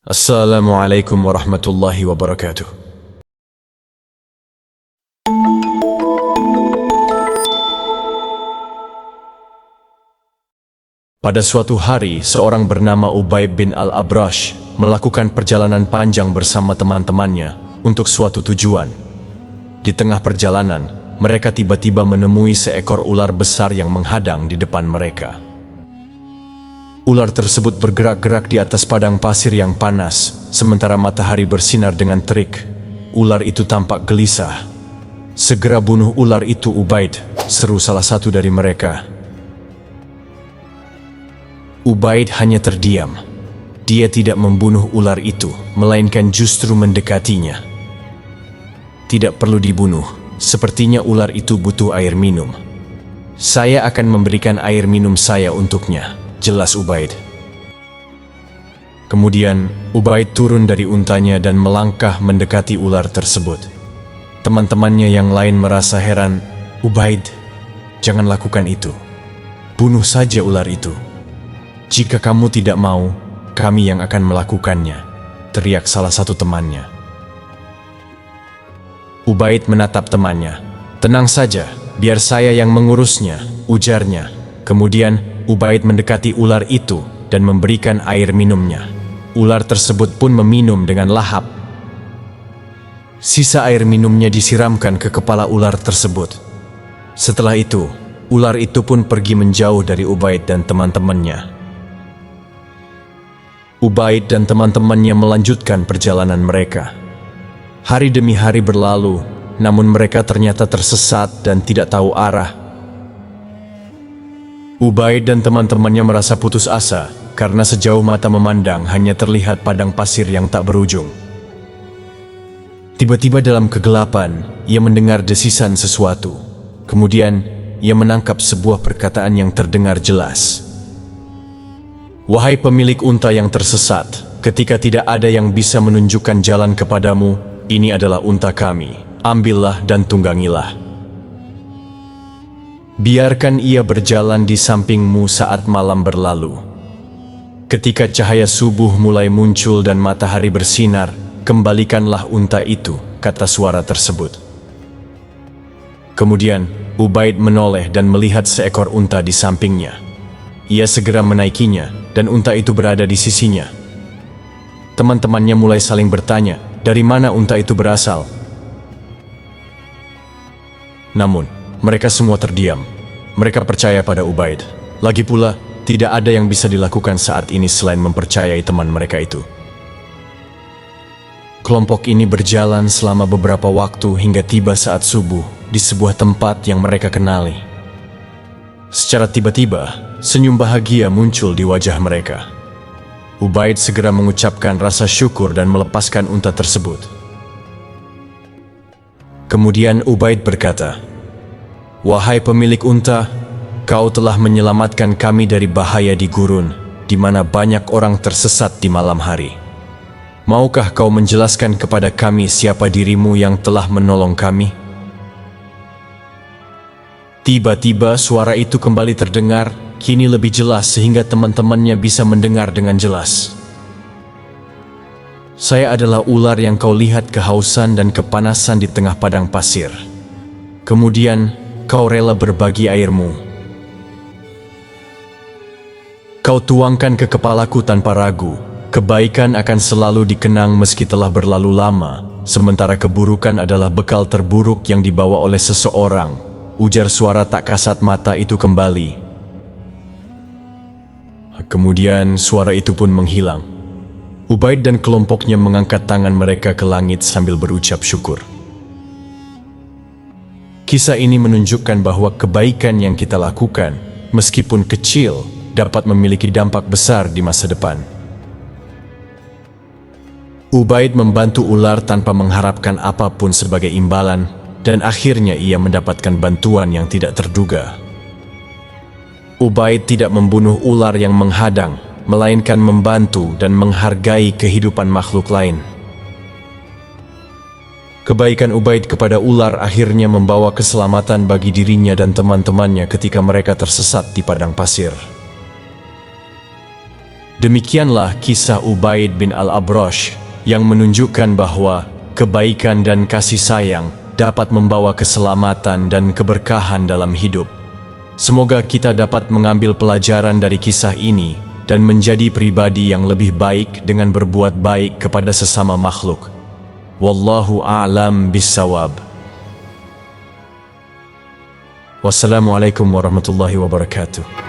Assalamualaikum warahmatullahi wabarakatuh. Pada suatu hari, seorang bernama Ubaid bin Al-Abrash melakukan perjalanan panjang bersama teman-temannya untuk suatu tujuan. Di tengah perjalanan, mereka tiba-tiba menemui seekor ular besar yang menghadang di depan mereka. Ular tersebut bergerak-gerak di atas padang pasir yang panas, sementara matahari bersinar dengan terik. Ular itu tampak gelisah. "Segera bunuh ular itu, Ubaid," seru salah satu dari mereka. Ubaid hanya terdiam. Dia tidak membunuh ular itu, melainkan justru mendekatinya. "Tidak perlu dibunuh, sepertinya ular itu butuh air minum. Saya akan memberikan air minum saya untuknya," jelas Ubaid. Kemudian, Ubaid turun dari untanya dan melangkah mendekati ular tersebut. Teman-temannya yang lain merasa heran. "Ubaid, jangan lakukan itu. Bunuh saja ular itu." "Jika kamu tidak mau, kami yang akan melakukannya," teriak salah satu temannya. Ubaid menatap temannya. "Tenang saja, biar saya yang mengurusnya," ujarnya. Kemudian, Ubaid mendekati ular itu dan memberikan air minumnya. Ular tersebut pun meminum dengan lahap. Sisa air minumnya disiramkan ke kepala ular tersebut. Setelah itu, ular itu pun pergi menjauh dari Ubaid dan teman-temannya. Ubaid dan teman-temannya melanjutkan perjalanan mereka. Hari demi hari berlalu, namun mereka ternyata tersesat dan tidak tahu arah. Ubaid dan teman-temannya merasa putus asa karena sejauh mata memandang hanya terlihat padang pasir yang tak berujung. Tiba-tiba dalam kegelapan, ia mendengar desisan sesuatu. Kemudian, ia menangkap sebuah perkataan yang terdengar jelas. "Wahai pemilik unta yang tersesat, ketika tidak ada yang bisa menunjukkan jalan kepadamu, ini adalah unta kami. Ambillah dan tunggangilah. Biarkan ia berjalan di sampingmu saat malam berlalu. Ketika cahaya subuh mulai muncul dan matahari bersinar, kembalikanlah unta itu," kata suara tersebut. Kemudian, Ubaid menoleh dan melihat seekor unta di sampingnya. Ia segera menaikinya, dan unta itu berada di sisinya. Teman-temannya mulai saling bertanya, dari mana unta itu berasal? Namun, mereka semua terdiam. Mereka percaya pada Ubaid. Lagi pula, tidak ada yang bisa dilakukan saat ini selain mempercayai teman mereka itu. Kelompok ini berjalan selama beberapa waktu hingga tiba saat subuh di sebuah tempat yang mereka kenali. Secara tiba-tiba, senyum bahagia muncul di wajah mereka. Ubaid segera mengucapkan rasa syukur dan melepaskan unta tersebut. Kemudian Ubaid berkata, "Wahai pemilik unta, kau telah menyelamatkan kami dari bahaya di gurun, di mana banyak orang tersesat di malam hari. Maukah kau menjelaskan kepada kami siapa dirimu yang telah menolong kami?" Tiba-tiba suara itu kembali terdengar, kini lebih jelas sehingga teman-temannya bisa mendengar dengan jelas. "Saya adalah ular yang kau lihat kehausan dan kepanasan di tengah padang pasir. Kemudian, kau rela berbagi airmu. Kau tuangkan ke kepalaku tanpa ragu. Kebaikan akan selalu dikenang meski telah berlalu lama, sementara keburukan adalah bekal terburuk yang dibawa oleh seseorang," ujar suara tak kasat mata itu kembali. Kemudian suara itu pun menghilang. Ubaid dan kelompoknya mengangkat tangan mereka ke langit sambil berucap syukur. Kisah ini menunjukkan bahwa kebaikan yang kita lakukan, meskipun kecil, dapat memiliki dampak besar di masa depan. Ubaid membantu ular tanpa mengharapkan apapun sebagai imbalan, dan akhirnya ia mendapatkan bantuan yang tidak terduga. Ubaid tidak membunuh ular yang menghadang, melainkan membantu dan menghargai kehidupan makhluk lain. Kebaikan Ubaid kepada ular akhirnya membawa keselamatan bagi dirinya dan teman-temannya ketika mereka tersesat di padang pasir. Demikianlah kisah Ubaid bin al-Abrash yang menunjukkan bahwa kebaikan dan kasih sayang dapat membawa keselamatan dan keberkahan dalam hidup. Semoga kita dapat mengambil pelajaran dari kisah ini dan menjadi pribadi yang lebih baik dengan berbuat baik kepada sesama makhluk. Wallahu a'lam bissawab. Wassalamualaikum warahmatullahi wabarakatuh.